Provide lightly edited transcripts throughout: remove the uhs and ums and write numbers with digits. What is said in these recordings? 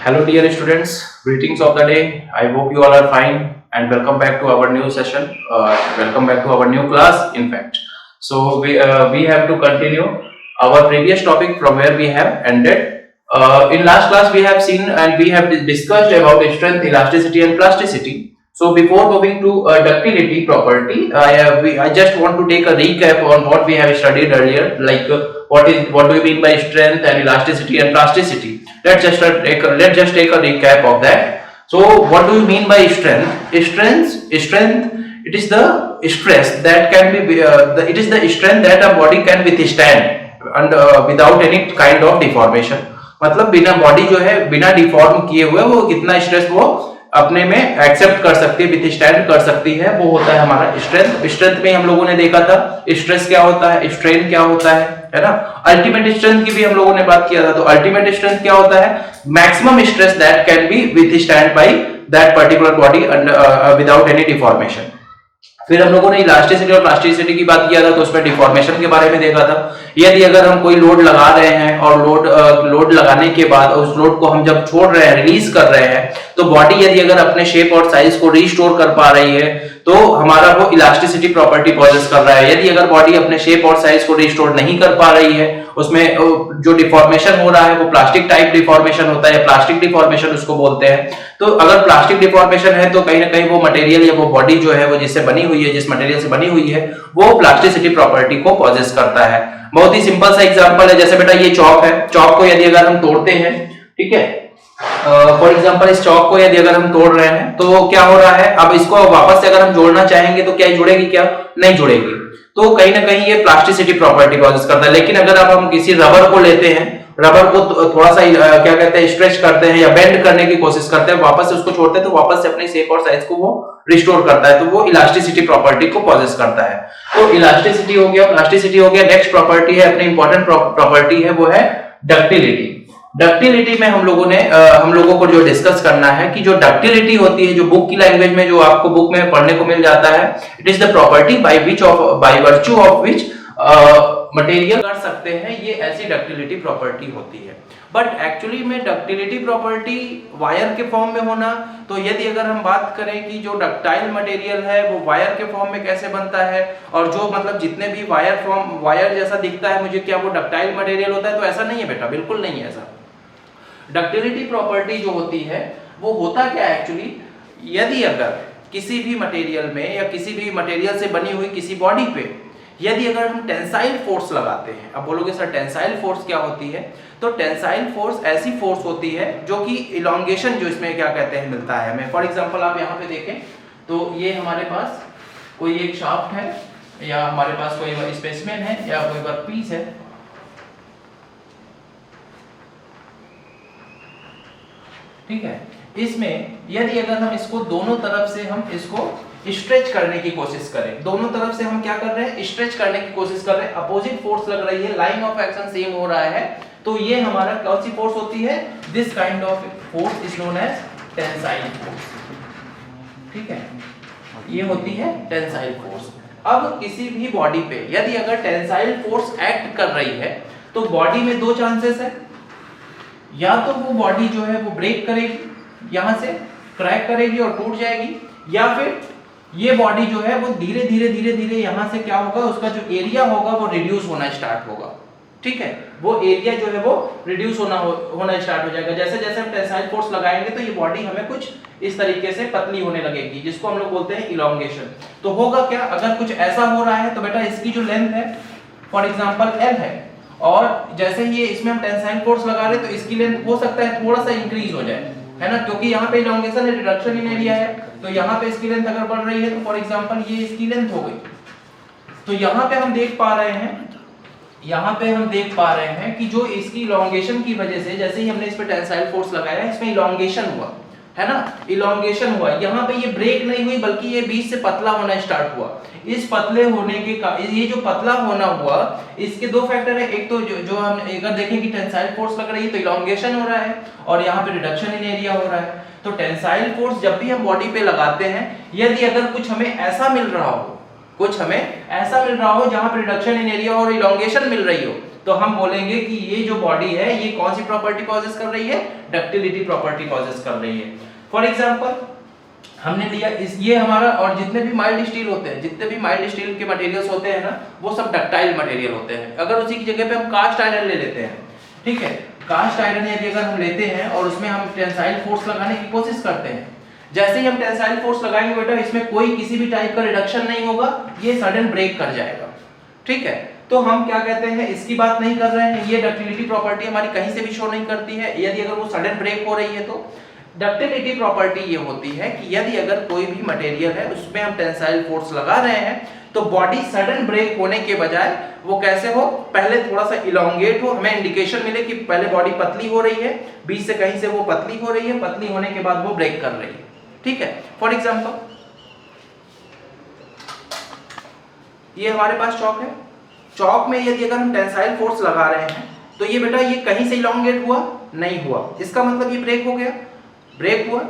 Hello, dear students. Greetings of the day. I hope you all are fine and welcome back to our new session. Welcome back to our new class. In fact, so we have to continue our previous topic from where we have ended. In last class, we have seen and we have discussed about strength, elasticity, and plasticity. So before moving to ductility property, I just want to take a recap on what we have studied earlier, like what do you mean by strength and elasticity and plasticity. Let's just take a recap of that. So what do you mean by strength? Strength. It is the stress that can be. It is the strength that a body can withstand and without any kind of deformation. मतलब बिना body जो है बिना deform किए हुए वो कितना stress वो अपने में एक्सेप्ट कर सकती है, विथस्टैंड कर सकती है, वो होता है हमारा स्ट्रेंथ। स्ट्रेंथ में हम लोगों ने देखा था स्ट्रेस क्या होता है, स्ट्रेन क्या होता है ना। अल्टीमेट स्ट्रेंथ की भी हम लोगों ने बात किया था। तो अल्टीमेट स्ट्रेंथ क्या होता है? Maximum stress that can B withstand by that particular body without any deformation. फिर हम लोगों ने इलास्टिसिटी और प्लास्टिसिटी की बात किया था, तो उसमें डिफॉर्मेशन के बारे में देखा था। यदि अगर हम कोई लोड लगा रहे हैं और लोड लगाने के बाद उस लोड को हम जब छोड़ रहे हैं, रिलीज कर रहे हैं, तो बॉडी यदि अगर अपने शेप और साइज को रिस्टोर कर पा रही है तो हमारा वो इलास्टिसिटी प्रॉपर्टी पॉजेस कर रहा है। यदि अगर बॉडी अपने शेप और साइज को रिस्टोर नहीं कर पा रही है, उसमें जो डिफॉर्मेशन हो रहा है वो प्लास्टिक टाइप डिफॉर्मेशन होता है, प्लास्टिक डिफॉर्मेशन उसको बोलते हैं। तो अगर प्लास्टिक डिफॉर्मेशन है तो कहीं ना कहीं वो मटेरियल या वो बॉडी जो है वो जिससे बनी हुई है, जिस मटेरियल से बनी हुई है, वो प्लास्टिसिटी प्रॉपर्टी को पॉजेस करता है। बहुत ही सिंपल सा एग्जांपल है, जैसे बेटा ये चौक है, चौक को यदि अगर हम तोड़ते हैं, ठीक है, फॉर एग्जांपल इस चौक को यदि अगर हम तोड़ रहे हैं तो क्या हो रहा है, अब इसको वापस से अगर हम जोड़ना चाहेंगे तो क्या जुड़ेगी? क्या नहीं जुड़ेगी। तो कहीं ना कहीं ये प्लास्टिसिटी प्रॉपर्टी पॉजेस करता है। लेकिन अगर अब हम किसी रबर को लेते हैं, रबर को थोड़ा सा क्या कहते हैं, स्ट्रेच करते हैं या बेंड करने की कोशिश करते हैं, वापस से उसको छोड़ते हैं तो वापस से अपने शेप और साइज को वो रिस्टोर करता है, तो वो इलास्टिसिटी प्रॉपर्टी को पॉजेस करता है। तो इलास्टिसिटी हो गया, प्लास्टिसिटी हो गया। नेक्स्ट प्रॉपर्टी है, अपनी इंपॉर्टेंट प्रॉपर्टी है, वो है डक्टिलिटी। डक्टिलिटी में हम लोगों को जो डिस्कस करना है कि जो डक्टिलिटी होती है, जो बुक की लैंग्वेज में जो आपको बुक में पढ़ने को मिल जाता है, it is the property by virtue of which material कर सकते हैं, ये ऐसी डक्टिलिटी प्रॉपर्टी होती है। बट एक्चुअली में डक्टिलिटी प्रॉपर्टी वायर के फॉर्म में होना, तो यदि अगर हम बात करें कि जो डक्टाइल मटेरियल है वो वायर के फॉर्म में कैसे बनता है, और जो मतलब जितने भी वायर जैसा दिखता है मुझे, क्या वो डक्टाइल मटेरियल होता है? तो ऐसा नहीं है बेटा, बिल्कुल नहीं है ऐसा। डक्टिलिटी प्रॉपर्टी जो होती है वो होता क्या है एक्चुअली, यदि अगर किसी भी मटेरियल में या किसी भी मटेरियल से बनी हुई किसी बॉडी पे यदि अगर हम टेंसाइल फोर्स लगाते हैं, अब बोलोगे सर टेंसाइल फोर्स क्या होती है? तो टेंसाइल फोर्स ऐसी फोर्स होती है जो कि इलोंगेशन जो इसमें क्या कहते हैं मिलता है हमें। फॉर एग्जांपल आप यहाँ पे देखें तो ये हमारे पास कोई एक शाफ्ट है या हमारे पास कोई स्पेसिमेन है या कोई वर्कपीस है, ठीक है। इसमें यदि अगर हम इसको दोनों तरफ से हम इसको स्ट्रेच करने की कोशिश करें, दोनों तरफ से हम क्या कर रहे हैं? स्ट्रेच करने की कोशिश कर रहे हैं, अपोजिट फोर्स लग रही है, लाइन ऑफ एक्शन सेम हो रहा है, तो ये हमारा कौन सी फोर्स होती है? This kind of force is known as tensile force, ठीक है, ये होती है टेंसाइल फोर्स। अब किसी भी बॉडी पे यदि अगर टेंसाइल फोर्स एक्ट कर रही है तो बॉडी में दो चांसेस है, या तो वो बॉडी जो है वो ब्रेक करेगी, यहां से क्रैक करेगी और टूट जाएगी, या फिर ये बॉडी जो है वो धीरे धीरे यहां से क्या होगा, उसका जो एरिया होगा वो रिड्यूस होना स्टार्ट होगा, ठीक है, वो एरिया जो है वो रिड्यूस होना स्टार्ट हो जाएगा। जैसे जैसे हम टेंसाइल फोर्स लगाएंगे तो ये बॉडी हमें कुछ इस तरीके से पतली होने लगेगी, जिसको हम लोग बोलते हैं इलोंगेशन। तो होगा क्या, अगर कुछ ऐसा हो रहा है तो बेटा इसकी जो लेंथ है फॉर एग्जांपल L है, और जैसे ही इसमें हम टेंसाइल फोर्स लगा रहे हैं तो इसकी लेंथ हो सकता है थोड़ा सा इंक्रीज हो जाए, है ना, क्योंकि यहाँ पे इलोंगेशन है, रिडक्शन इन एरिया है, तो यहाँ पे इसकी लेंथ अगर बढ़ रही है तो फॉर एग्जांपल ये इसकी लेंथ हो गई। तो यहाँ पे हम देख पा रहे हैं कि जो इसकी इलोंगेशन की वजह से, जैसे ही हमने इस पे टेंसाइल फोर्स लगाया है, इसमें इलोंगेशन हुआ, है ना, इलोंगेशन हुआ। यहाँ पे ये ब्रेक नहीं हुई बल्कि ये बीच से पतला होना स्टार्ट हुआ। इस पतले होने के ये जो पतला होना हुआ, इसके दो फैक्टर है। एक तो जो हम अगर देखें कि टेंसाइल फोर्स लग रही है तो इलोंगेशन हो रहा है, और यहाँ पे रिडक्शन इन एरिया हो रहा है। तो टेंसाइल फोर्स जब भी हम बॉडी पे लगाते हैं, यदि अगर कुछ हमें ऐसा मिल रहा हो जहां पे रिडक्शन इन एरिया और इलोंगेशन मिल रही हो, तो हम बोलेंगे कि ये जो बॉडी है ये कौन सी प्रॉपर्टी पॉजेस कर रही है, डक्टिलिटी प्रॉपर्टी पॉजेस कर रही है। फॉर एग्जांपल हमने लिया इस ये हमारा, और जितने भी माइल्ड स्टील होते हैं, जितने भी माइल्ड स्टील के मटेरियल्स होते हैं ना, वो सब डक्टाइल मटेरियल होते हैं। अगर उसी की जगह पे हम कास्ट आयरन ले लेते हैं, ठीक है, कास्ट आयरन यदि अगर हम लेते हैं और उसमें हम टेंसाइल फोर्स लगाने की कोशिश करते हैं, जैसे ही हम टेंसाइल फोर्स लगाएंगे बेटा, इसमें कोई किसी भी टाइप का रिडक्शन नहीं होगा, ये सडन ब्रेक कर जाएगा, ठीक है। तो हम क्या कहते हैं, इसकी बात नहीं कर रहे हैं, ये डक्टिलिटी प्रॉपर्टी हमारी कहीं से भी शो नहीं करती है। यदि अगर वो सडन ब्रेक हो रही है तो डक्टिलिटी प्रॉपर्टी ये होती है कि यदि अगर कोई भी मटेरियल है उसमें हम टेंसाइल फोर्स लगा रहे हैं तो बॉडी सडन ब्रेक होने के बजाय वो कैसे हो, पहले थोड़ा सा इलोंगेट हो, हमें इंडिकेशन मिले कि पहले बॉडी पतली हो रही है, बीच से कहीं से वो पतली हो रही है, पतली होने के बाद वो ब्रेक कर रही है, ठीक है। फॉर एग्जांपल ये हमारे पास चौक है, चौक में यदि अगर हम टेंसाइल फोर्स लगा रहे हैं तो ये बेटा ये कहीं से इलोंगेट हुआ नहीं हुआ, इसका मतलब ये ब्रेक हो गया, ब्रेक हुआ।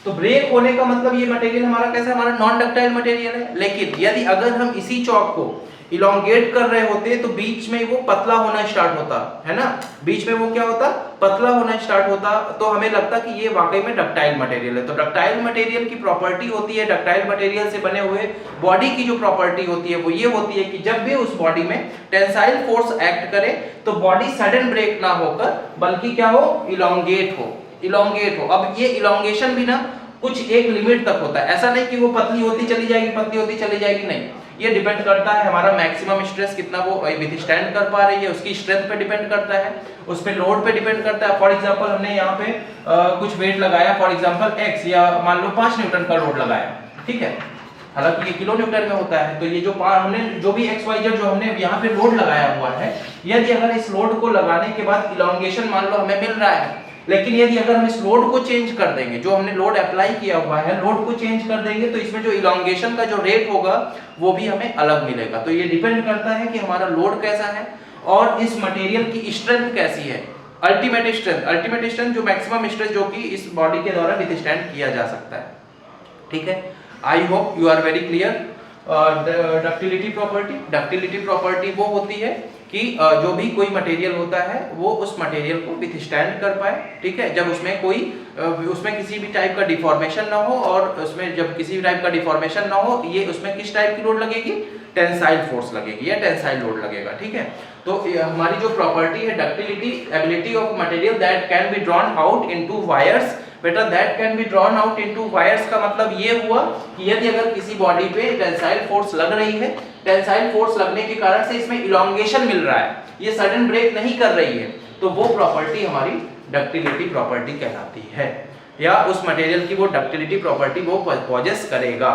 तो ब्रेक होने का मतलब ये मटेरियल हमारा कैसा है, हमारा नॉन डक्टाइल मटेरियल है। लेकिन यदि अगर हम इसी चौक को इलोंगेट कर रहे होते तो बीच में वो पतला होना स्टार्ट होता है ना, बीच में वो क्या होता, पतला होना स्टार्ट होता, तो हमें लगता कि ये वाकई में डक्टाइल मटेरियल है। तो डक्टाइल मटेरियल की प्रॉपर्टी होती है, डक्टाइल मटेरियल से बने हुए बॉडी की जो प्रॉपर्टी होती है वो ये होती है कि जब भी उस बॉडी में टेंसाइल फोर्स एक्ट करे तो बॉडी सडन ब्रेक ना होकर बल्कि क्या हो, इलोंगेट हो, इलोंगेट हो। अब ये इलोंगेशन भी ना कुछ एक लिमिट तक होता है, ऐसा नहीं कि वो पतली होती चली जाएगी, पतली होती चली जाएगी, नहीं, ये डिपेंड करता है हमारा मैक्सिमम स्ट्रेस कितना वो विथस्टैंड कर पा रही है, उसकी स्ट्रेंथ पे डिपेंड करता है, उस पे लोड पे डिपेंड करता है। फॉर एग्जांपल हमने यहाँ पे कुछ वेट लगाया, फॉर एग्जांपल x, या मान लो 5 न्यूटन का लोड लगाया, ठीक है, हालांकि ये किलो न्यूटन में होता है। तो ये जो हमने जो भी XYZ जो हमने यहाँ पे लोड लगाया हुआ है, यदि अगर इस लोड को लगाने के बाद इलोंगेशन मान लो हमें मिल रहा है, लेकिन यदि अगर हम इस लोड को चेंज कर देंगे, जो हमने लोड अप्लाई किया हुआ है, लोड को चेंज कर देंगे तो इसमें जो इलोंगेशन का जो रेट होगा वो भी हमें अलग मिलेगा। तो ये डिपेंड करता है कि हमारा लोड कैसा है और इस मटेरियल की स्ट्रेंथ कैसी है, अल्टीमेट स्ट्रेंथ जो मैक्सिमम स्ट्रेस जो कि इस बॉडी के द्वारा विथस्टैंड किया जा सकता है, ठीक है। I hope you are very clear. Ductility property वो होती है कि जो भी कोई मटेरियल होता है वो उस मटेरियल को विथस्टैंड कर पाए, ठीक है, जब उसमें कोई उसमें किसी भी टाइप का डिफॉर्मेशन ना हो, और उसमें जब किसी भी टाइप का डिफॉर्मेशन ना हो, ये उसमें किस टाइप की लोड लगेगी, टेंसाइल फोर्स लगेगी या टेंसाइल लोड लगेगा, ठीक है। तो हमारी जो प्रॉपर्टी है ductility, ability of material that can be drawn out into wires, बेटा that can be drawn out into wires का मतलब ये हुआ कि यदि अगर किसी बॉडी पे टेंसाइल फोर्स लग रही है, टेंसाइल फोर्स लगने के कारण से इसमें इलोंगेशन मिल रहा है, ये सडन ब्रेक नहीं कर रही है, तो वो प्रॉपर्टी हमारी डक्टिलिटी प्रॉपर्टी कहलाती है, या उस मटेरियल की वो डक्टिलिटी प्रॉपर्टी वो पॉजेस करेगा।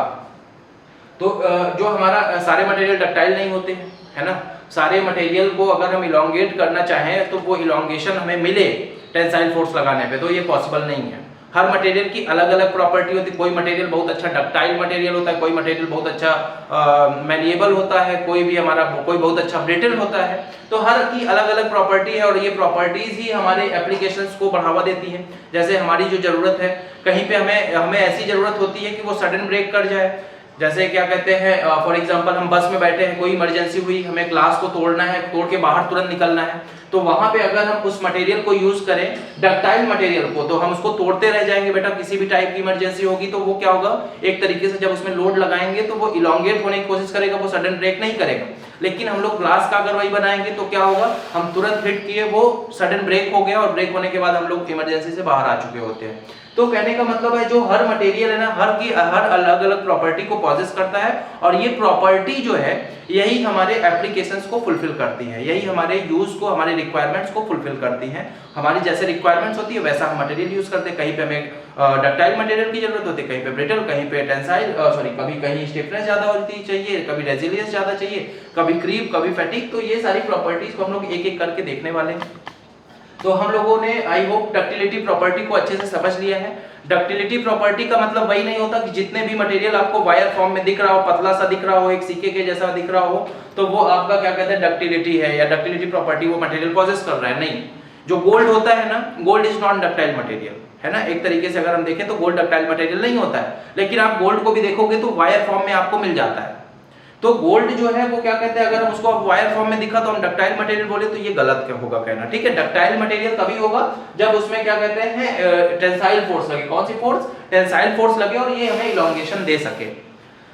तो जो हमारा सारे मटेरियल डक्टाइल नहीं होते हैं, है ना, सारे मटेरियल को अगर हम इलोंगेट करना चाहें तो वो इलोंगेशन हमें मिले टेंसाइल फोर्स लगाने पे, तो ये पॉसिबल नहीं है। हर मटेरियल की अलग अलग प्रॉपर्टी होती है, कोई मटेरियल बहुत अच्छा डक्टाइल मटेरियल होता है, कोई मटेरियल बहुत अच्छा मैलिएबल होता है, कोई बहुत अच्छा ब्रिटल होता है, तो हर की अलग अलग प्रॉपर्टी है और ये प्रॉपर्टीज ही हमारे एप्लीकेशंस को बढ़ावा देती हैं। जैसे हमारी जो ज़रूरत है, कहीं पे हमें ऐसी ज़रूरत होती है कि वो सडन ब्रेक कर जाए, जैसे क्या कहते हैं, फॉर एग्जांपल हम बस में बैठे हैं, कोई इमरजेंसी हुई, हमें ग्लास को तोड़ना है, तोड़ के बाहर तुरंत निकलना है, तो वहां पे अगर हम उस मटेरियल को यूज करें, डक्टाइल मटेरियल को, तो हम उसको तोड़ते रह जाएंगे बेटा, किसी भी टाइप की इमरजेंसी होगी तो वो क्या होगा, एक तरीके से जब उसमें लोड लगाएंगे तो वो इलोंगेट होने की कोशिश करेगा, वो सडन ब्रेक नहीं करेगा। लेकिन हम लोग ग्लास का अगर वही बनाएंगे तो क्या होगा, हम तुरंत हिट किए, वो सडन ब्रेक हो गया और ब्रेक होने के बाद हम लोग इमरजेंसी से बाहर आ चुके होते हैं। तो कहने का मतलब है जो हर मटेरियल है ना, हर अलग अलग प्रॉपर्टी को पॉजेस करता है, और ये प्रॉपर्टी जो है यही हमारे एप्लीकेशंस को फुलफिल करती है, यही हमारे यूज को, हमारे रिक्वायरमेंट्स को फुलफिल करती हैं। हमारी जैसे रिक्वायरमेंट्स होती है वैसा हम मटेरियल यूज करते हैं, कहीं पे हमें डक्टाइल मटेरियल की जरूरत होती है, कहीं पे ब्रिटल, कहीं पे टेंसाइल, कभी कहीं स्टिफनेस ज्यादा होती चाहिए, कभी रेजिलियंस ज्यादा चाहिए, कभी क्रीप, कभी फैटिग। तो ये सारी प्रॉपर्टीज को हम लोग एक एक करके देखने वाले हैं। तो हम लोगों ने आई होप डक्टिलिटी प्रॉपर्टी को अच्छे से समझ लिया है। डक्टिलिटी प्रॉपर्टी का मतलब वही नहीं होता कि जितने भी मटेरियल आपको वायर फॉर्म में दिख रहा हो, पतला सा दिख रहा हो, एक सिक्के के जैसा दिख रहा हो, तो वो आपका क्या कहते हैं डक्टिलिटी है, या डक्टिलिटी प्रॉपर्टी वो मटेरियल पॉजेस कर रहा है, नहीं। जो गोल्ड होता है ना, gold is non ductile material, है ना, एक तरीके से अगर हम देखें तो गोल्ड डक्टाइल मटेरियल नहीं होता है, लेकिन आप गोल्ड को भी देखोगे तो वायर फॉर्म में आपको मिल जाता है। तो गोल्ड जो है वो क्या कहते हैं, अगर हम उसको वायर फॉर्म में दिखा तो हम डक्टाइल मटेरियल बोले तो ये गलत क्या होगा कहना, ठीक है। डक्टाइल मटेरियल तभी होगा जब उसमें क्या कहते हैं टेंसाइल फोर्स लगे। कौन सी फोर्स? टेंसाइल फोर्स लगे और ये हमें इलॉन्गेशन दे सके।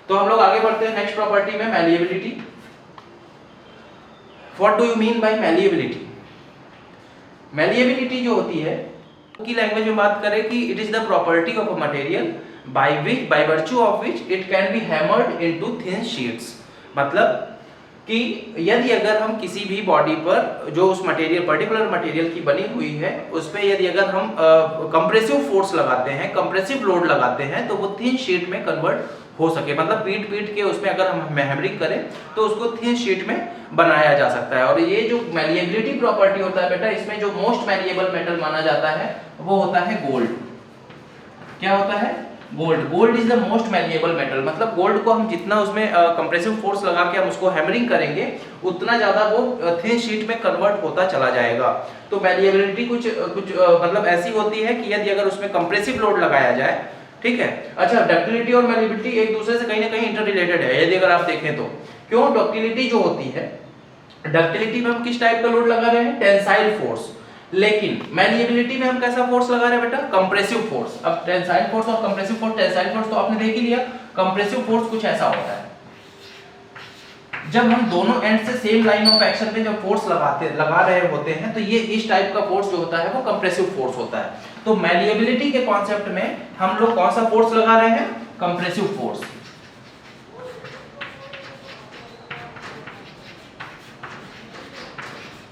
तो हम लोग आगे बढ़ते हैं नेक्स्ट प्रॉपर्टी में, malleability. What do you mean by malleability? Malleability जो होती है की लैंग्वेज में बात करें कि it is the property of a material by virtue of which it can be hammered into thin sheets। मतलब कि यदि अगर हम किसी भी बॉडी पर जो उस मटेरियल पर्टिकुलर मटेरियल की बनी हुई है उस पर यदि अगर हम कंप्रेसिव फोर्स लगाते हैं, कंप्रेसिव लोड लगाते हैं तो वो थिन शीट में कन्वर्ट हो सके। मतलब पीट पीट के उसमें अगर हम हैमरिंग करें तो उसको थिन शीट में बनाया जा सकता है। और ये जो मैलिएबिलिटी प्रॉपर्टी होता है बेटा, इसमें जो मोस्ट मैलिएबल मेटल माना जाता है वो होता है गोल्ड। क्या होता है? Gold. Gold is the most malleable metal. मतलब गोल्ड को हम जितना उसमें कंप्रेसिव फोर्स लगा के हम उसको हैमरिंग करेंगे उतना ज्यादा वो थिन शीट में कन्वर्ट होता चला जाएगा। तो मैलिएबिलिटी कुछ मतलब ऐसी होती है कि यदि अगर उसमें कंप्रेसिव लोड लगाया जाए, ठीक है। अच्छा, डक्टिलिटी और मैलिएबिलिटी एक दूसरे से कहीं ना कहीं इंटर रिलेटेड है यदि अगर आप देखें तो। क्यों? डक्टिलिटी जो होती है, डक्टिलिटी में हम किस टाइप का लोड लगा रहे हैं? Tensile force. लेकिन मैलिएबिलिटी में हम कैसा फोर्स लगा रहे हैं बेटा? Compressive force. अब टेंसाइल फोर्स और कंप्रेसिव फोर्स, टेंसाइल फोर्स तो आपने देख ही लिया, कंप्रेसिव फोर्स कुछ ऐसा होता है जब हम दोनों एंड से सेम लाइन ऑफ एक्शन पे जब फोर्स लगा रहे होते हैं तो ये इस टाइप का फोर्स जो होता है वो कंप्रेसिव फोर्स होता है। तो मैलिएबिलिटी के कॉन्सेप्ट में हम लोग कौन सा फोर्स लगा रहे हैं? Compressive force.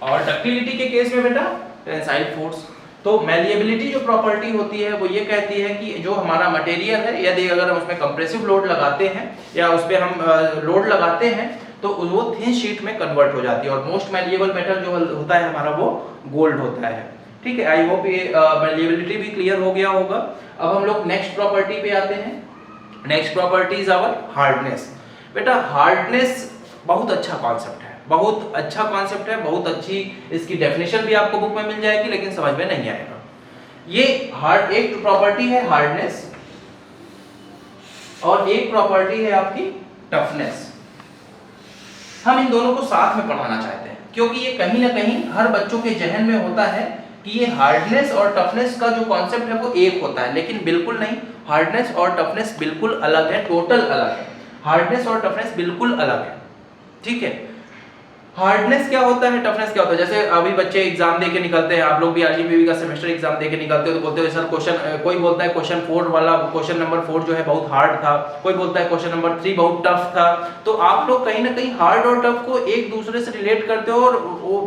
और डक्टिलिटी के केस में बेटा टेंसाइल फोर्स। तो मैलिएबिलिटी जो प्रॉपर्टी होती है वो ये कहती है कि जो हमारा मटेरियल है यदि अगर हम उसमें कंप्रेसिव लोड लगाते हैं या उस पर हम लोड लगाते हैं तो वो थिन शीट में कन्वर्ट हो जाती है। और मोस्ट मैलिएबल मेटल जो होता है हमारा वो गोल्ड होता है, ठीक है। आई होप ये मैलिएबिलिटी भी क्लियर हो गया होगा। अब हम लोग नेक्स्ट प्रॉपर्टी पे आते हैं। Next property is our hardness. बेटा हार्डनेस बहुत अच्छा कॉन्सेप्ट है, बहुत अच्छा कॉन्सेप्ट है, बहुत अच्छी इसकी डेफिनेशन भी आपको बुक में मिल जाएगी लेकिन समझ में नहीं आएगा। ये एक प्रॉपर्टी है हार्डनेस और एक प्रॉपर्टी है आपकी टफनेस। हम इन दोनों को साथ में पढ़ाना चाहते हैं क्योंकि ये कहीं ना कहीं हर बच्चों के जहन में होता है कि ये हार्डनेस और टफनेस का जो कॉन्सेप्ट है वो एक होता है, लेकिन बिल्कुल नहीं। हार्डनेस और टफनेस बिल्कुल अलग है, टोटल अलग है। हार्डनेस और टफनेस बिल्कुल अलग है, ठीक है। हार्डनेस क्या होता है, टफनेस क्या होता है? जैसे अभी बच्चे एग्जाम देके निकलते हैं, आप लोग भी आरजीपीवी का सेमेस्टर एग्जाम देके निकलते हो तो बोलते हो सर क्वेश्चन, कोई बोलता है क्वेश्चन 4 वाला, क्वेश्चन नंबर 4 जो है बहुत हार्ड था, कोई बोलता है क्वेश्चन नंबर 3 बहुत टफ था। तो आप लोग कहीं ना कहीं हार्ड और टफ को एक दूसरे से रिलेट करते हो और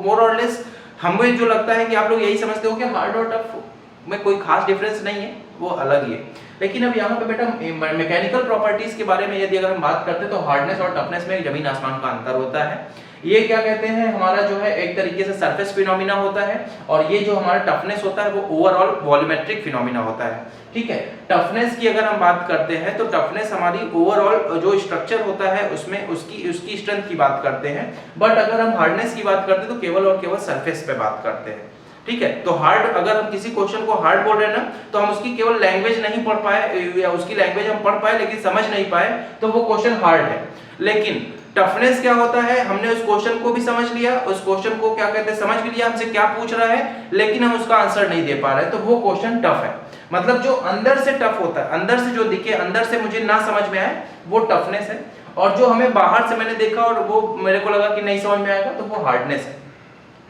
मोर और लेस हमें जो लगता है कि आप लोग यही समझते हो कि हार्ड और टफ में कोई खास डिफरेंस नहीं है, वो अलग ही है। लेकिन अब यहाँ पे बेटा मैकेनिकल प्रॉपर्टीज के बारे में यदि अगर हम बात करते हैं तो हार्डनेस और टफनेस में जमीन आसमान का अंतर होता है। ये क्या कहते हैं, हमारा जो है एक तरीके से सरफेस फिनोमिना होता है और ये जो हमारा टफनेस होता है वो ओवरऑल वॉल्यूमेट्रिक फिनोमिना होता है, ठीक है। टफनेस की अगर हम बात करते हैं तो टफनेस हमारी ओवरऑल जो स्ट्रक्चर होता है उसमें उसकी स्ट्रेंथ की बात करते हैं। बट अगर हम हार्डनेस की बात करते हैं तो केवल और केवल सरफेस पे बात करते हैं, ठीक है। तो हार्ड, अगर हम किसी क्वेश्चन को हार्ड बोल रहे हैं ना तो हम उसकी केवल लैंग्वेज नहीं पढ़ पाए या उसकी लैंग्वेज हम पढ़ पाए लेकिन समझ नहीं पाए तो वो क्वेश्चन हार्ड है। लेकिन टफनेस क्या होता है, हमने उस क्वेश्चन को भी समझ लिया, उस क्वेश्चन को क्या कहते हैं समझ भी लिया, हमसे क्या पूछ रहा है लेकिन हम उसका आंसर नहीं दे पा रहे तो वो क्वेश्चन टफ है। मतलब जो अंदर से टफ होता है, अंदर से जो दिखे, अंदर से मुझे ना समझ में आए वो टफनेस है। और जो हमें बाहर से मैंने देखा और वो मेरे को लगा कि नहीं समझ में आएगा तो वो हार्डनेस है,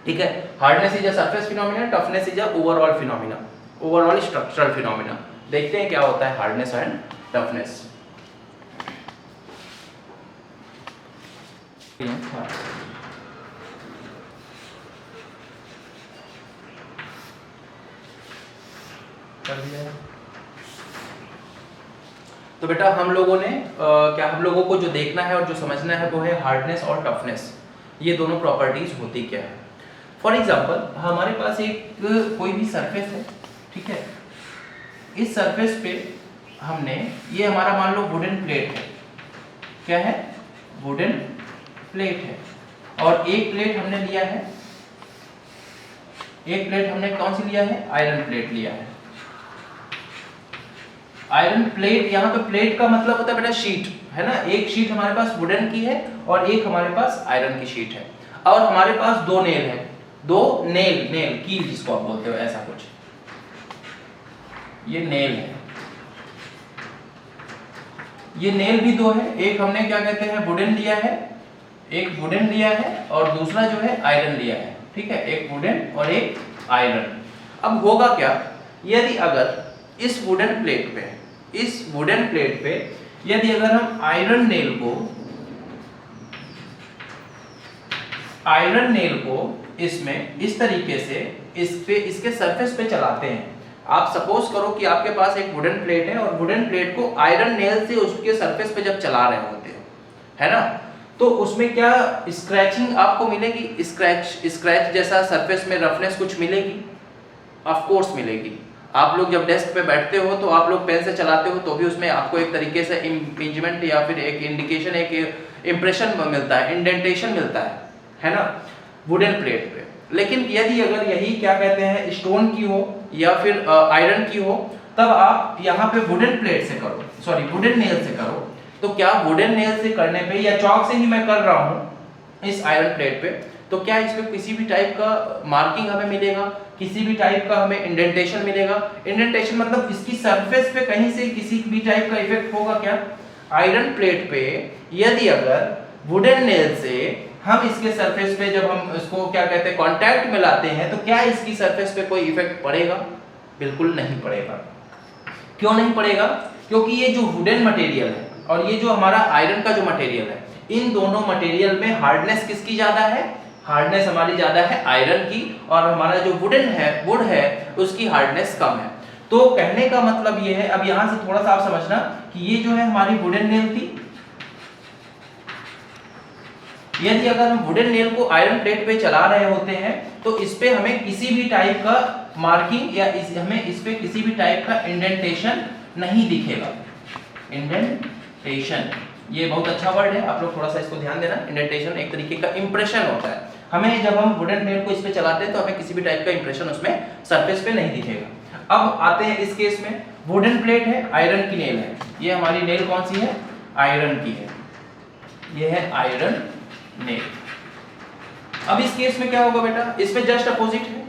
ठीक है। Hardness is a surface phenomena, toughness is a overall phenomena, overall structural phenomena. देखते हैं क्या होता है हार्डनेस एंड टफनेस। तो बेटा हम लोगों ने हम लोगों को जो देखना है और जो समझना है वो है हार्डनेस और टफनेस, ये दोनों प्रॉपर्टीज होती क्या है। फॉर एग्जांपल हमारे पास एक कोई भी सरफेस है, ठीक है। इस सरफेस पे हमने ये हमारा मान लो वुडन प्लेट है, क्या है, वुडन प्लेट है। और एक प्लेट हमने लिया है, एक प्लेट हमने कौन सी लिया है, आयरन प्लेट लिया है। आयरन प्लेट, यहाँ पे प्लेट का मतलब होता है बेटा शीट, है ना, एक शीट हमारे पास वुडन की है और एक हमारे पास आयरन की शीट है, और हमारे पास दो नेल है, दो नेल, नेल कील जिसको आप बोलते हो, ऐसा कुछ, ये नेल है, ये नेल भी दो है, एक हमने क्या कहते हैं वुडन लिया है, एक वुडन लिया है और दूसरा जो है आयरन लिया है, ठीक है, एक वुडन और एक आयरन। अब होगा क्या, यदि अगर इस वुडन प्लेट पे, इस वुडन प्लेट पे यदि अगर हम आयरन नेल को इसमें इस तरीके से इसके सरफेस पे चलाते हैं, आप सपोज करो कि आपके पास एक वुडन प्लेट है और वुडन प्लेट को आयरन नेल से उसके सरफेस पे जब चला रहे होते हो, है ना, तो उसमें क्या स्क्रैचिंग आपको मिलेगी, स्क्रैच जैसा सरफेस में रफनेस कुछ मिलेगी, ऑफ कोर्स मिलेगी। आप लोग जब डेस्क पे बैठते हो तो आप लोग पेन से चलाते हो तो भी उसमें आपको एक तरीके से इम्पिंजमेंट या फिर एक इंडिकेशन, एक इंप्रेशन मिलता है, इंडेंटेशन मिलता है ना, वुडन प्लेट पे। लेकिन यदि अगर यही क्या कहते हैं स्टोन की हो या फिर आयरन की हो, तब आप यहाँ पे वुडन प्लेट से करो, सॉरी वुडन नेल से करो, तो क्या वुडन नेल से करने पे या चॉक से ही मैं कर रहा हूँ इस आयरन प्लेट पे, तो क्या इसमें किसी भी टाइप का मार्किंग हमें मिलेगा, किसी भी टाइप का हमें इंडेंटेशन मिलेगा। इंडेंटेशन मतलब इसकी सरफेस पे कहीं से किसी भी टाइप का इफेक्ट होगा क्या? आयरन प्लेट पे यदि अगर वुडन नेल से हम इसके सरफेस पे जब हम इसको क्या कहते हैं कांटेक्ट में लाते हैं, तो क्या इसकी सरफेस पे कोई इफेक्ट पड़ेगा? बिल्कुल नहीं पड़ेगा। क्यों नहीं पड़ेगा? क्योंकि ये जो वुडन मटेरियल है और ये जो हमारा आयरन का जो मटेरियल है, इन दोनों मटेरियल में हार्डनेस किसकी ज्यादा है? हार्डनेस हमारी ज्यादा है आयरन की, और हमारा जो वुड है उसकी हार्डनेस कम है। तो कहने का मतलब ये है, अब यहां से थोड़ा सा आप समझना कि ये जो है हमारी वुडन नेल थी, यदि अगर हम वुडन नेल को आयरन प्लेट पे चला रहे होते हैं तो इस पे हमें किसी भी टाइप का मार्किंग या हमें इस पे किसी भी टाइप का इंडेंटेशन नहीं दिखेगा। इंडेंटेशन ये बहुत अच्छा वर्ड है, आप लोग थोड़ा सा इसको ध्यान देना। इंडेंटेशन एक तरीके का इंप्रेशन होता है, हमें जब हम वुडन नेल को इस पे चलाते हैं तो हमें किसी भी टाइप का इंप्रेशन उसमें सरफेस पे नहीं दिखेगा। अब आते हैं इस केस में, वुडन प्लेट है, आयरन की नेल है, ये हमारी नेल कौन सी है? आयरन की है, ये है आयरन नेल। अब इस केस में क्या होगा बेटा? इसमें जस्ट अपोजिट है,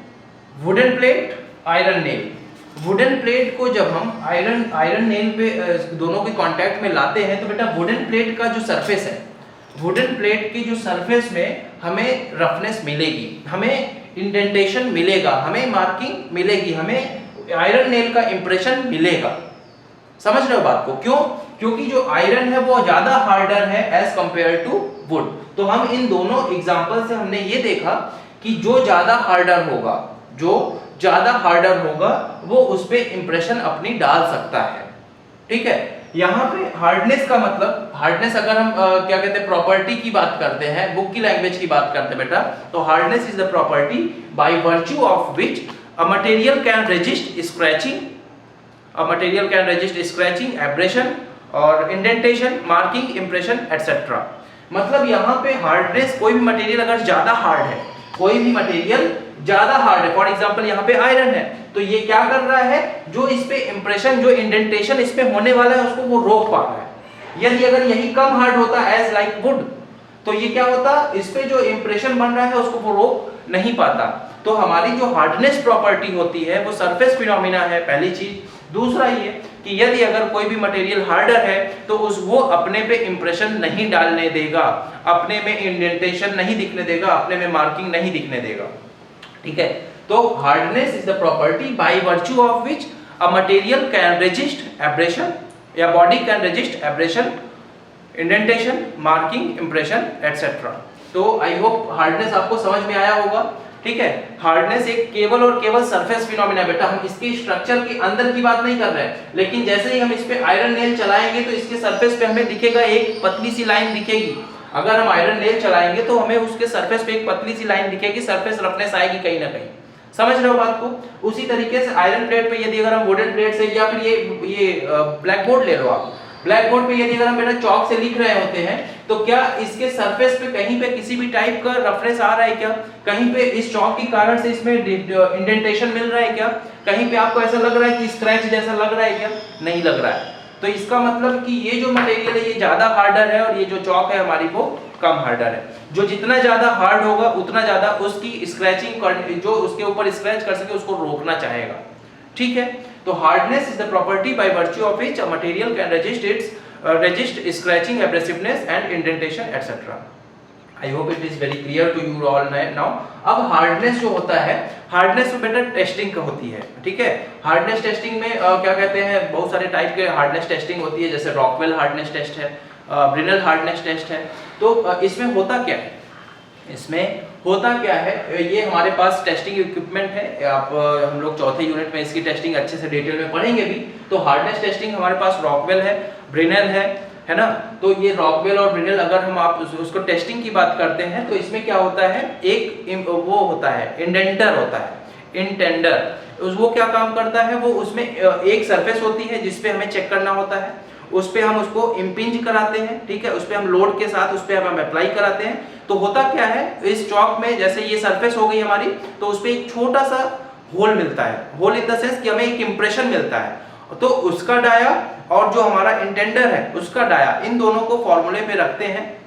wooden plate iron nail. Wooden plate को जब हम आयरन नेल पे दोनों के कांटेक्ट में लाते हैं तो बेटा वुडन प्लेट का जो सरफेस है, वुडन प्लेट की जो सरफेस में हमें रफनेस मिलेगी, हमें इंडेंटेशन मिलेगा, हमें मार्किंग मिलेगी, हमें आयरन नेल का इंप्रेशन मिलेगा। समझ रहे हो बात को? क्यों? क्योंकि जो आयरन है वो ज्यादा हार्डर है एज कंपेयर टू वुड। तो हम इन दोनों एग्जांपल से हमने ये देखा कि जो ज्यादा हार्डर होगा वो उस पे इंप्रेशन अपनी डाल सकता है। ठीक है, यहाँ पे हार्डनेस का मतलब, हार्डनेस अगर हम क्या कहते हैं प्रॉपर्टी की बात करते हैं, बुक की लैंग्वेज की बात करते हैं बेटा, तो hardness is the property by virtue of which a material can resist scratching, abrasion और इंडेंटेशन, मार्किंग, इंप्रेशन एटसेट्रा। मतलब यहाँ पे हार्डनेस, कोई भी मटेरियल अगर ज्यादा हार्ड है, कोई भी मटेरियल ज्यादा हार्ड है, फॉर एग्जांपल यहाँ पे आयरन है, तो ये क्या कर रहा है, जो इस पे इंप्रेशन, जो इंडेंटेशन इस पे होने वाला है उसको वो रोक पा रहा है। यदि अगर यही कम हार्ड होता एज लाइक वुड, तो ये क्या होता, इस पे जो इंप्रेशन बन रहा है उसको वो रोक नहीं पाता। तो हमारी जो हार्डनेस प्रॉपर्टी होती है वो सरफेस फिनोमिना है, पहली चीज। दूसरा ये कि यदि अगर कोई भी मटेरियल हार्डर है तो वो अपने पे इंप्रेशन नहीं डालने देगा, अपने में इंडेंटेशन नहीं दिखने देगा, अपने में मार्किंग नहीं दिखने देगा। ठीक है, तो hardness is the property by virtue of which a material can resist abrasion या body can resist abrasion, indentation, marking, impression etcetera. तो आई होप हार्डनेस आपको समझ में आया होगा। ठीक है, हार्डनेस एक केवल और केवल सरफेस फिनोमिना बेटा, हम इसके स्ट्रक्चर के अंदर की बात नहीं कर रहे हैं, लेकिन जैसे ही हम इस पे आयरन नेल चलाएंगे तो इसके सरफेस पे हमें दिखेगा एक पतली सी लाइन दिखेगी। अगर हम आयरन नेल चलाएंगे तो हमें उसके सरफेस पे एक पतली सी लाइन दिखेगी, सरफेस रफनेस आएगी कहीं ना कहीं। समझ रहे हो बात को? उसी तरीके से आयरन प्लेट पे यदि अगर हम वुडन प्लेट से, या फिर ये ब्लैक बोर्ड ले लो आप, ब्लैक बोर्ड पे यदि अगर हम बेटा चौक से लिख रहे होते हैं तो क्या इसके सरफेस पे कहीं पे किसी भी टाइप का रफनेस आ रहा है क्या? कहीं पे इस चौक के कारण से इसमें इंडेंटेशन मिल रहा है क्या? कहीं पे आपको ऐसा लग रहा है कि स्क्रैच जैसा लग रहा है क्या? नहीं लग रहा है। तो इसका मतलब कि ये जो मटेरियल है ये ज्यादा हार्डर है और ये जो चौक है हमारी वो कम हार्डर है। जो जितना ज्यादा हार्ड होगा उतना ज्यादा उसकी स्क्रैचिंग जो उसके ऊपर स्क्रैच कर सके उसको रोकना चाहेगा। ठीक है, तो hardness is the property by virtue of which a material can resist scratching, abrasiveness and indentation etc. I hope it is very clear to you all now. अब हार्डनेस जो होता है, हार्डनेस में बेटा टेस्टिंग का होती है। ठीक है, हार्डनेस टेस्टिंग में क्या कहते हैं, बहुत सारे टाइप के हार्डनेस टेस्टिंग होती है, जैसे रॉकवेल हार्डनेस टेस्ट है, ब्रिनल हार्डनेस टेस्ट है। तो इसमें होता क्या है, इसमें होता क्या है, ये हमारे पास टेस्टिंग इक्विपमेंट है। आप हम लोग चौथे यूनिट में इसकी टेस्टिंग अच्छे से डिटेल में पढ़ेंगे भी। तो हार्डनेस टेस्टिंग हमारे पास रॉकवेल है, ब्रिनल है ना। तो ये रॉकवेल और ब्रिनल अगर हम आप उसको टेस्टिंग की बात करते हैं तो इसमें क्या होता है, एक वो होता है इंडेंटर होता है, इंटेंडर। वो क्या काम करता है, वो उसमें एक सरफेस होती है जिसपे हमें चेक करना होता है, उस पे हम उसको इम्पिंज कराते हैं। ठीक है, उस पे हम लोड के साथ उस पे हम अप्लाई कराते हैं। तो होता क्या है, इस चौक में जैसे ये सरफेस हो गई हमारी, तो उस पे एक छोटा सा होल मिलता है, होल इन द सेंस कि हमें एक इंप्रेशन मिलता है। तो उसका डाया और जो हमारा इंटेंडर है उसका डाया, इन दोनों को फॉर्मूले पे रखते हैं।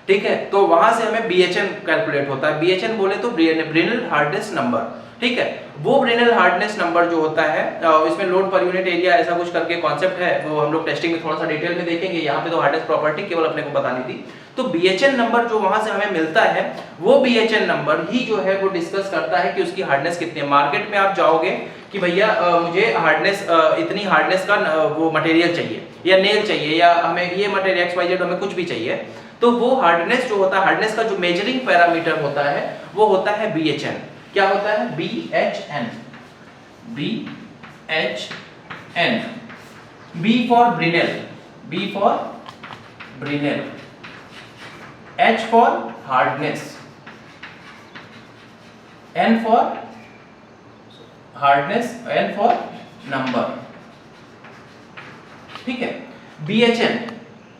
ठीक है, तो वहां से हमें BHN कैलकुलेट होता है। BHN बोले तो ब्रिनल हार्डनेस नंबर। ठीक है, वो ब्रिनल हार्डनेस नंबर जो होता है, इसमें लोड पर यूनिट एरिया ऐसा कुछ करके कॉन्सेप्ट है, वो हम लोग टेस्टिंग में थोड़ा सा डिटेल में देखेंगे। यहाँ पे तो हार्डनेस प्रॉपर्टी केवल अपने को बतानी थी। तो BHN नंबर जो वहां से हमें मिलता है, वो BHN नंबर ही जो है वो डिस्कस करता है कि उसकी हार्डनेस कितनी है। मार्केट में आप जाओगे कि भैया मुझे हार्डनेस इतनी हार्डनेस का वो मटेरियल चाहिए या नेल चाहिए या हमें ये मटेरियल XYZ हमें कुछ भी चाहिए, तो वो हार्डनेस जो होता है, हार्डनेस का जो मेजरिंग पैरामीटर होता है वो होता है BHN। क्या होता है, BHN। BHN, B for Brinell, B for Brinell, H for hardness, N for hardness, N for number. ठीक है, BHN,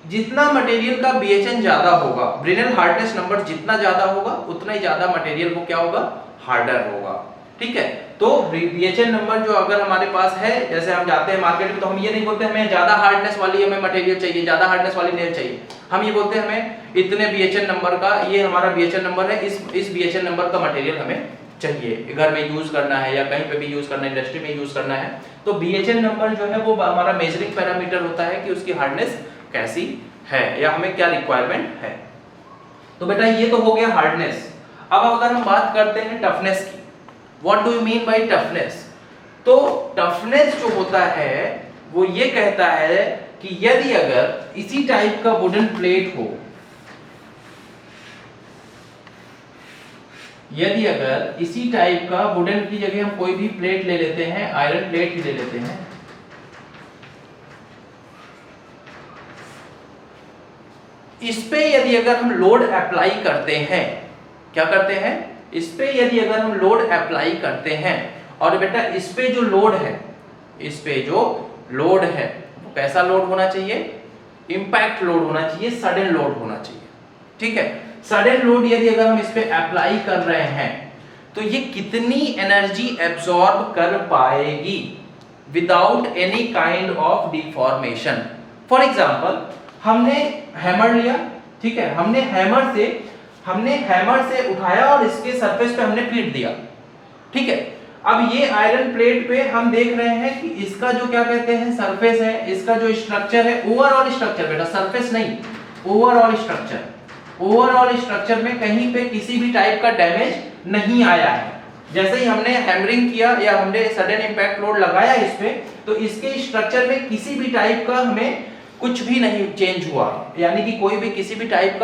जितना मटेरियल का BHN ज्यादा होगा, ब्रिनल हार्डनेस नंबर जितना ज्यादा होगा उतना ही ज्यादा मटेरियल वो क्या होगा, हार्डर होगा। ठीक है, तो BHN नंबर जो अगर हमारे पास है, जैसे हम जाते हैं मार्केट में तो हम ये नहीं बोलते हमें ज्यादा हार्डनेस वाली हमें मटेरियल चाहिए, ज्यादा हार्डनेस वाली नेल चाहिए, हम ये बोलते हैं हमें इतने BHN नंबर का, ये हमारा BHN नंबर है, इस BHN नंबर का मटेरियल हमें चाहिए, घर में यूज करना है या कहीं पे भी यूज करना है, इंडस्ट्री में यूज करना है। तो BHN नंबर जो है वो हमारा मेजरिंग पैरामीटर होता है कि उसकी हार्डनेस कैसी है या हमें क्या रिक्वायरमेंट है। तो बेटा ये तो हो गया हार्डनेस। अब अगर हम बात करते हैं टफनेस की, what do you mean by toughness? तो टफनेस जो होता है वो ये कहता है कि यदि अगर इसी टाइप का वुडन प्लेट हो, यदि अगर इसी टाइप का वुडन की जगह हम कोई भी प्लेट ले लेते हैं, आयरन प्लेट ही ले लेते हैं, इस पे यदि अगर हम लोड अप्लाई करते हैं, क्या करते हैं, इस पे यदि अगर हम लोड अप्लाई करते हैं, और बेटा इस पे जो लोड है, इस पे जो लोड है वो कैसा लोड होना चाहिए, इंपैक्ट लोड होना चाहिए, सडन लोड होना चाहिए। ठीक है, सडन लोड यदि अगर हम इस पे अप्लाई कर रहे हैं तो ये कितनी एनर्जी एब्सॉर्ब कर पाएगी without any kind of deformation. For example हमने हैमर लिया, ठीक है, हमने हैमर से उठाया और इसके सरफेस पे हमने पीट दिया। ठीक है, अब ये आयरन प्लेट पे हम देख रहे हैं कि इसका जो क्या कहते हैं सरफेस है, इसका जो स्ट्रक्चर है, ओवरऑल स्ट्रक्चर, बेटा सरफेस नहीं, ओवरऑल स्ट्रक्चर में कहीं पे किसी भी टाइप का डैमेज नहीं आया है। जैसे ही हमने हैमरिंग किया या हमने सडन इंपैक्ट लोड लगाया इस पे, तो इसके स्ट्रक्चर में किसी भी टाइप का हमें कुछ भी नहीं चेंज हुआ, यानी कि कोई भी किसी भी टाइप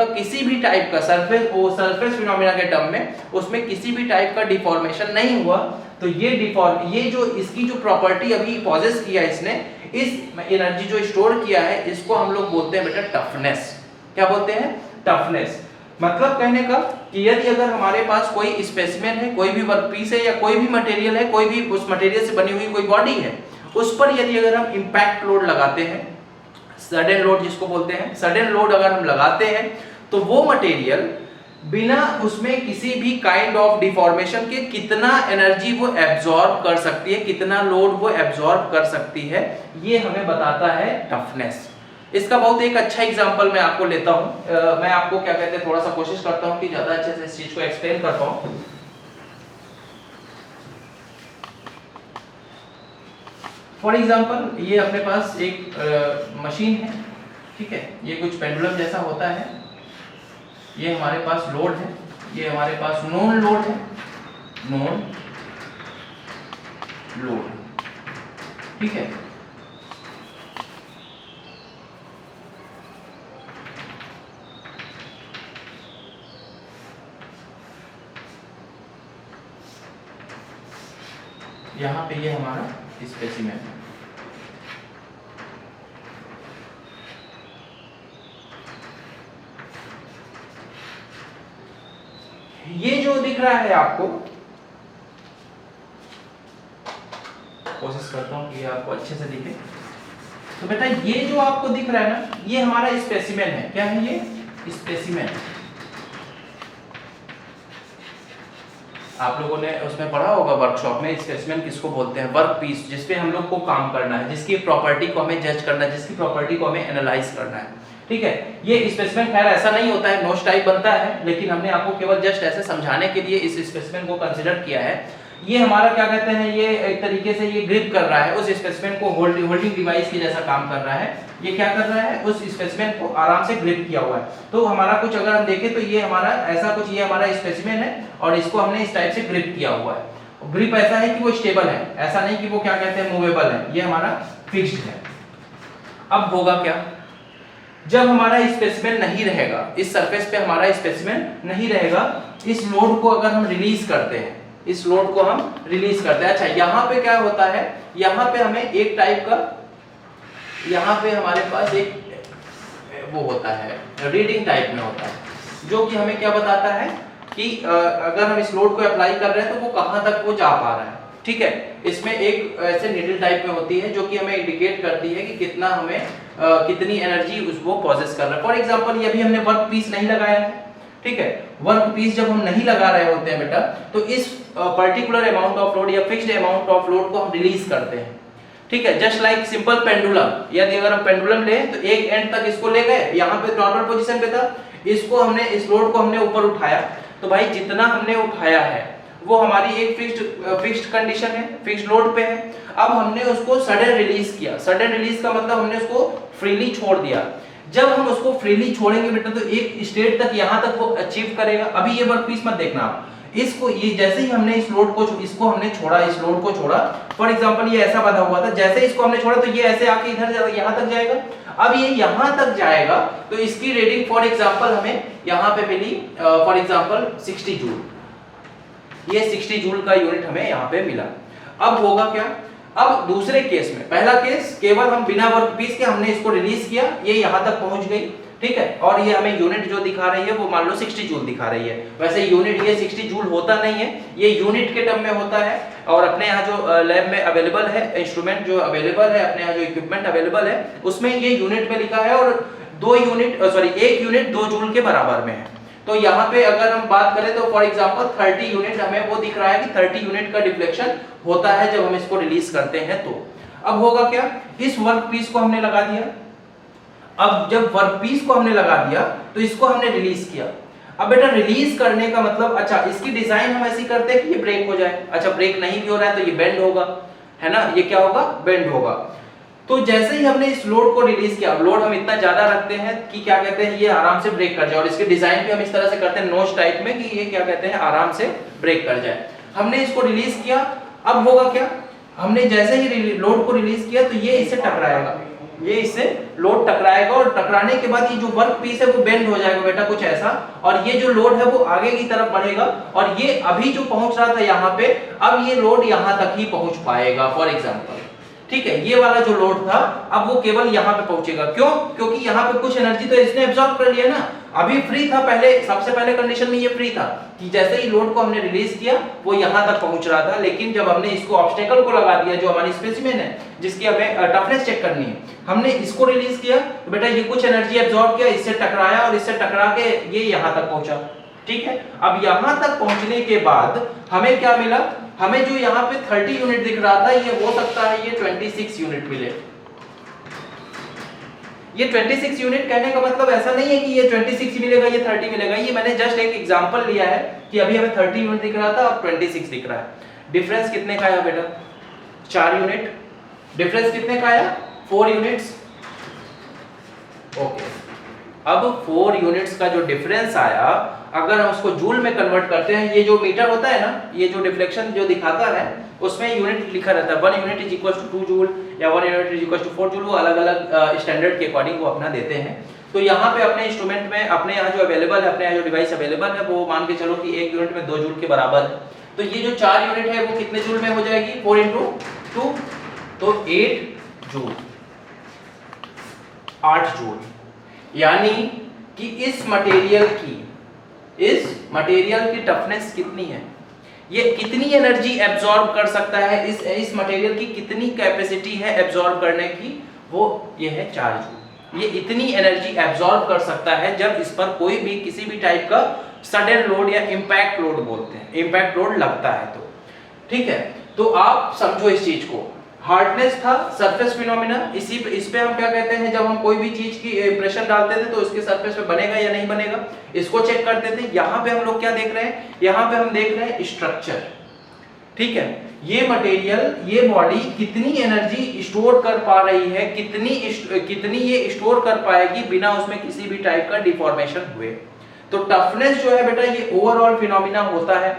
का सरफेस फिनोमेना के टर्म में उसमें किसी भी टाइप का डिफॉर्मेशन नहीं हुआ। तो ये जो इसकी जो प्रॉपर्टी अभी पॉजेस किया इसने, इस एनर्जी जो स्टोर किया है, इसको हम लोग बोलते हैं बेटा टफनेस। क्या बोलते हैं, टफनेस। मतलब कहने का कि यदि अगर हमारे पास कोई स्पेसिमेन है, कोई भी वर्कपीस है या कोई भी मटेरियल है, कोई भी उस मटेरियल से बनी हुई कोई बॉडी है, उस पर यदि अगर हम इंपैक्ट लोड लगाते हैं, सडन लोड जिसको बोलते हैं, सडन लोड अगर हम लगाते हैं, तो वो मटेरियल बिना उसमें किसी भी काइंड ऑफ डिफॉर्मेशन के कितना एनर्जी वो एब्जॉर्ब कर सकती है, कितना लोड वो एब्जॉर्ब कर सकती है, ये हमें बताता है टफनेस। इसका बहुत एक अच्छा एग्जांपल मैं आपको लेता हूं। मैं आपको क्या कहते हैं, थोड़ा सा कोशिश करता हूं कि ज्यादा अच्छे से इस चीज को एक्सप्लेन कर पाऊं। फॉर एग्जाम्पल ये अपने पास एक मशीन है, ठीक है, ये कुछ पेंडुलम जैसा होता है, ये हमारे पास लोड है, ये हमारे पास नोन लोड है, नोन लोड, ठीक है। यहां पे ये हमारा स्पेसिमेन है। ये जो दिख रहा है आपको, कोशिश करता हूं कि आपको अच्छे से दिखे। तो बेटा ये जो आपको दिख रहा है ना, ये हमारा स्पेसिमेन है। क्या है ये? स्पेसिमेन। आप लोगों ने उसमें पढ़ा होगा वर्कशॉप में, स्पेसिमेन किसको बोलते हैं? वर्क पीस, जिसपे हम लोग को काम करना है, जिसकी प्रॉपर्टी को हमें जज करना है, जिसकी प्रॉपर्टी को हमें एनालाइज करना है, ठीक है। ये स्पेसिमेन खैर ऐसा नहीं होता है, नोच टाइप बनता है, लेकिन हमने आपको केवल जस्ट ऐसे समझाने के लिए इस स्पेसिमेन को कंसीडर किया है। ये हमारा क्या कहते हैं, ये एक तरीके से ये ग्रिप कर रहा है उस स्पेसिमेन को, होल्डिंग डिवाइस के जैसा काम कर रहा है। ये क्या कर रहा है, उस स्पेसिमेन को आराम से ग्रिप किया हुआ है। तो हमारा कुछ अगर हम देखें तो ये हमारा ऐसा कुछ, ये हमारा स्पेसिमेन है और इसको हमने इस टाइप से ग्रिप किया हुआ है। ग्रिप ऐसा है कि वो स्टेबल है, ऐसा नहीं कि वो क्या कहते हैं मूवेबल है, ये हमारा फिक्स्ड है। अब होगा क्या, जब हमारा स्पेसिमेन नहीं रहेगा, इस सरफेस पे हमारा स्पेसिमेन नहीं रहेगा, इस लोड को अगर हम रिलीज करते हैं, इस लोड को हम रिलीज करते हैं। अच्छा, यहाँ पे क्या होता है, यहाँ पे हमें एक टाइप का, यहाँ पे हमारे पास एक वो होता है, रीडिंग टाइप में होता है, जो कि हमें क्या बताता है कि अगर हम इस लोड को अप्लाई कर रहे हैं तो वो कहाँ तक वो जा पा रहा है, ठीक है। इसमें एक ऐसे नीडल टाइप में होती है जो कि हमें इंडिकेट करती है कि कितना हमें कितनी एनर्जी उसको प्रोसेस कर रहा है। फॉर एग्जांपल ये अभी हमने वर्क पीस नहीं लगाया है, ठीक है। वर्क पीस जब हम नहीं लगा रहे होते हैं बेटा, तो इस पर्टिकुलर अमाउंट ऑफ लोड या फिक्स्ड अमाउंट ऑफ लोड को हम रिलीज करते हैं, ठीक है। जस्ट लाइक सिंपल पेंडुलम, यदि अगर हम पेंडुलम ले तो एक एंड तक इसको ले गए, यहाँ पे नॉर्मल पोजीशन पे था, इसको हमने, इस लोड को हमने ऊपर उठाया, तो भाई जितना हमने उठाया है वो हमारी एक फिक्स्ड कंडीशन है, फिक्स्ड लोड पे है। अब हमने उसको सडन रिलीज किया। सडन रिलीज का मतलब हमने उसको फ्रीली छोड़ दिया। जब हम उसको फ्रीली छोड़ेंगे बेटा तो एक स्टेट तक, यहां तक वो अचीव करेगा। अभी ये वर्क पीस मत देखना आप, इसको, ये जैसे ही हमने इस लोड को, इसको हमने छोड़ा, इस लोड को छोड़ा, फॉर एग्जांपल ये ऐसा बंधा हुआ था, जैसे इसको हमने छोड़ा तो ये ऐसे आके इधर यहां तक जाएगा। अब ये यहां तक जाएगा तो इसकी रीडिंग फॉर एग्जांपल हमें यहां पे मिली, फॉर एग्जांपल 60 जूल। ये 60 जूल का यूनिट हमें यहाँ पे मिला। अब होगा क्या, अब दूसरे केस में, पहला केस केवल हम बिना वर्क पीस के हमने इसको रिलीज किया, ये यहाँ तक पहुंच गई, ठीक है, और ये हमें यूनिट जो दिखा रही है वो मान लो 60 जूल दिखा रही है। वैसे यूनिट ये 60 जूल होता नहीं है, ये यूनिट के टर्म में होता है। और अपने यहाँ जो लैब में अवेलेबल है इंस्ट्रूमेंट, जो अवेलेबल है अपने यहाँ, जो इक्विपमेंट अवेलेबल है, उसमें ये यूनिट में लिखा है, और 1 यूनिट 2 जूल के बराबर में है। तो यहाँ पे अगर हम बात करें तो फॉर एग्जांपल 30 यूनिट हमें वो दिख रहा है कि 30 यूनिट का डिफ्लेक्शन होता है जब हम इसको रिलीज करते हैं। तो अब होगा क्या, इस वर्क पीस को हमने लगा दिया। अब जब वर्क पीस को हमने लगा दिया तो इसको हमने रिलीज किया। अब बेटा रिलीज करने का मतलब, अच्छा इसकी डिजाइन हम ऐसी करते हैं कि ये ब्रेक हो जाए। अच्छा ब्रेक नहीं भी हो रहा है तो ये बेंड होगा, है ना, ये क्या होगा, बेंड होगा। तो जैसे ही हमने इस लोड को रिलीज किया, लोड हम इतना ज्यादा रखते हैं कि क्या कहते हैं, ये आराम से ब्रेक कर जाए, और इसके डिजाइन भी हम इस तरह से करते हैं नोच टाइप में कि ये क्या कहते हैं, आराम से ब्रेक कर जाए। हमने इसको रिलीज किया। अब होगा क्या, हमने जैसे ही लोड को रिलीज किया तो ये इससे टकराएगा, ये इससे लोड टकराएगा, और टकराने के बाद ये जो वर्क पीस है वो बेंड हो जाएगा बेटा कुछ ऐसा, और ये जो लोड है वो आगे की तरफ बढ़ेगा, और ये अभी जो पहुंच रहा था यहाँ पे, अब ये लोड यहाँ तक ही पहुंच पाएगा फॉर एग्जाम्पल, ठीक है। ये वाला जो लोड था अब वो केवल यहाँ पे पहुंचेगा। क्यों? क्योंकि यहाँ पे कुछ एनर्जी तो इसने एब्जॉर्ब कर लिया ना, अभी फ्री था, पहले सबसे पहले कंडीशन में ये फ्री था कि जैसे ही लोड को हमने रिलीज किया वो यहाँ तक पहुंच रहा था, लेकिन जब हमने इसको ऑब्स्टेकल को लगा दिया, जो हमारी स्पेसिमेन है जिसकी हमें टफनेस चेक करनी है, हमने इसको रिलीज किया तो बेटा ये कुछ एनर्जी एब्जॉर्ब किया, इससे टकराया, और इससे टकरा के ये यहाँ तक पहुंचा, ठीक है। अब यहां तक पहुंचने के बाद हमें क्या मिला, हमें जो यहाँ पे 30 यूनिट दिख रहा था ये हो सकता है ये 26 यूनिट मिले। ये 26 यूनिट कहने का मतलब ऐसा नहीं है कि ये 26 मिलेगा ये 30 मिलेगा, ये मैंने जस्ट एक एग्जांपल लिया है कि अभी हमें 30 यूनिट दिख रहा था अब 26 दिख रहा है। डिफरेंस कितने का आया बेटा, 4 यूनिट। डिफरेंस कितने का आया, 4 यूनिट्स। ओके, अब 4 यूनिट्स का जो डिफरेंस आया अगर हम उसको जूल में कन्वर्ट करते हैं, ये जो मीटर होता है ना, ये जो डिफ्लेक्शन जो दिखाता है उसमें यूनिट लिखा रहता है, 1 unit is equal to 2 joule या 1 unit is equal to 4 joule, वो अलग अलग स्टैंडर्ड के अकॉर्डिंग वो अपना देते हैं। तो यहाँ पे अपने इंस्ट्रूमेंट में अपने यहाँ जो अवेलेबल है, अपने यहाँ जो डिवाइस अवेलेबल है वो मान के चलो कि 1 यूनिट में 2 जूल के बराबर है। तो ये जो 4 यूनिट है वो कितने जूल में हो जाएगी, 4 इंटू 2 तो 8 जूल, 8 जूल। यानी कि इस मटेरियल की टफनेस कितनी है, ये कितनी एनर्जी एब्जॉर्ब कर सकता है, इस मटेरियल की कितनी कैपेसिटी है एब्जॉर्ब करने की, वो ये है 4 जूल। ये इतनी एनर्जी एब्जॉर्ब कर सकता है जब इस पर कोई भी किसी भी टाइप का सडन लोड या इंपैक्ट लोड बोलते हैं, इंपैक्ट लोड लगता है तो। ठीक है, तो आप समझो इस चीज को, हार्डनेस था सरफेस फिनोमिना, इस पे हम क्या कहते हैं, जब हम कोई भी चीज की इंप्रेशन डालते थे तो इसके सरफेस पे बनेगा या नहीं बनेगा इसको चेक करते थे। यहाँ पे हम लोग क्या देख रहे हैं, यहाँ पे हम देख रहे हैं स्ट्रक्चर। ठीक है, ये मटेरियल, ये बॉडी कितनी एनर्जी स्टोर कर पा रही है, कितनी ये स्टोर कर पाएगी बिना उसमें किसी भी टाइप का डिफॉर्मेशन हुए। तो टफनेस जो है बेटा ये ओवरऑल फिनोमिना होता है,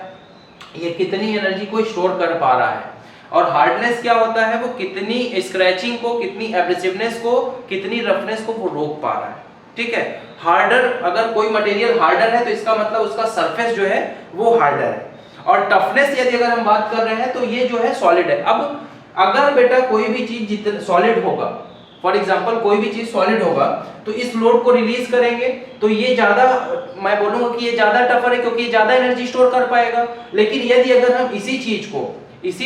ये कितनी एनर्जी को स्टोर कर पा रहा है। और हार्डनेस क्या होता है, वो कितनी स्क्रैचिंग को, कितनी एब्रेसिवनेस को, कितनी रफनेस को वो रोक पा रहा है। ठीक है, हार्डर, अगर कोई मटेरियल हार्डर है तो इसका मतलब उसका सरफेस जो है वो हार्डर है। और टफनेस यदि अगर हम बात कर रहे हैं तो ये जो है सॉलिड है। अब अगर बेटा कोई भी चीज जितना सॉलिड होगा, फॉर एग्जांपल कोई भी चीज सॉलिड होगा तो इस लोड को रिलीज करेंगे तो ये ज्यादा, मैं बोलूंगा कि ये ज्यादा टफर है क्योंकि ये ज्यादा एनर्जी स्टोर कर पाएगा। लेकिन यदि अगर हम इसी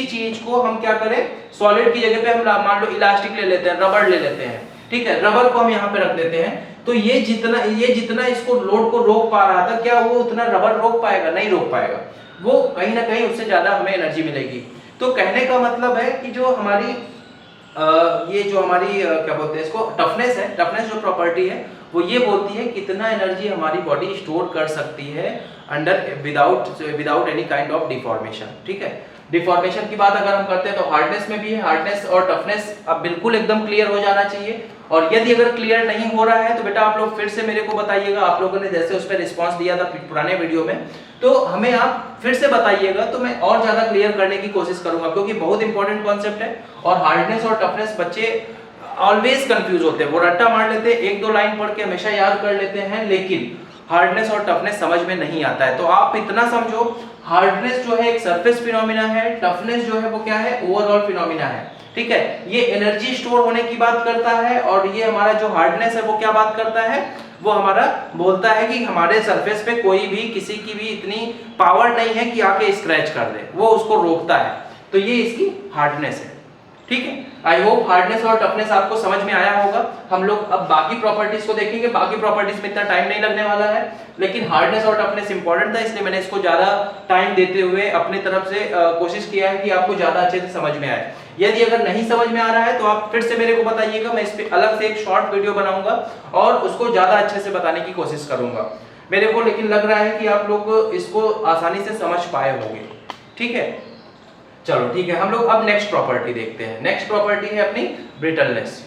चीज को हम क्या करें, सॉलिड की जगह पे हम मान लो इलास्टिक ले लेते हैं, रबर ले लेते हैं, ठीक है, रबर को हम यहाँ पे रख देते हैं, तो ये जितना इसको लोड को रोक पा रहा था, क्या वो उतना रबर रोक पाएगा, नहीं रोक पाएगा, वो कहीं ना कहीं उससे ज्यादा हमें एनर्जी मिलेगी। तो कहने का मतलब है कि जो हमारी ये जो हमारी क्या बोलते हैं इसको, टफनेस है, टफनेस जो प्रॉपर्टी है वो ये बोलती है कितना एनर्जी हमारी बॉडी स्टोर कर सकती है under without any kind of deformation. ठीक है, डिफॉर्मेशन की बात अगर हम करते हैं तो हार्डनेस में भी है, हार्डनेस और टफनेस अब बिल्कुल एकदम क्लियर हो जाना चाहिए। और यदि अगर क्लियर नहीं हो रहा है तो बेटा आप लोग फिर से मेरे को बताइएगा, आप लोगों ने जैसे उस पर रिस्पॉन्स दिया था पुराने वीडियो में, तो हमें आप फिर से बताइएगा तो मैं और ज्यादा क्लियर करने की कोशिश करूंगा, क्योंकि बहुत इंपॉर्टेंट कॉन्सेप्ट है। और हार्डनेस और टफनेस बच्चे ऑलवेज कंफ्यूज होते हैं, वो रट्टा मार लेते हैं, 1-2 लाइन पढ़ के हमेशा याद कर लेते हैं, लेकिन हार्डनेस और टफनेस समझ में नहीं आता है। तो आप इतना समझो, हार्डनेस जो है एक सरफेस फिनोमिना है, टफनेस जो है वो क्या है, ओवरऑल फिनोमिना है। ठीक है, ये एनर्जी स्टोर होने की बात करता है, और ये हमारा जो हार्डनेस है वो क्या बात करता है, वो हमारा बोलता है कि हमारे सरफेस पे कोई भी किसी की भी इतनी पावर नहीं है कि आके स्क्रैच कर दे, वो उसको रोकता है। तो ये इसकी हार्डनेस है। ठीक है, आई होप हार्डनेस और टफनेस आपको समझ में आया होगा। हम लोग अब बाकी प्रॉपर्टीज को देखेंगे, बाकी प्रॉपर्टीज में इतना टाइम नहीं लगने वाला है, लेकिन हार्डनेस और टफनेस इंपॉर्टेंट था, इसलिए मैंने इसको ज्यादा टाइम देते हुए अपनी तरफ से कोशिश किया है कि आपको ज्यादा अच्छे से समझ में आए। यदि अगर नहीं समझ में आ रहा है तो आप फिर से मेरे को बताइएगा, मैं इस पे अलग से एक शॉर्ट वीडियो बनाऊंगा और उसको ज्यादा अच्छे से बताने की कोशिश करूंगा। मेरे को लेकिन लग रहा है कि आप लोग इसको आसानी से समझ पाए होंगे। ठीक है, चलो ठीक है, हम लोग अब नेक्स्ट प्रॉपर्टी देखते हैं। नेक्स्ट प्रॉपर्टी है अपनी ब्रिटलनेस।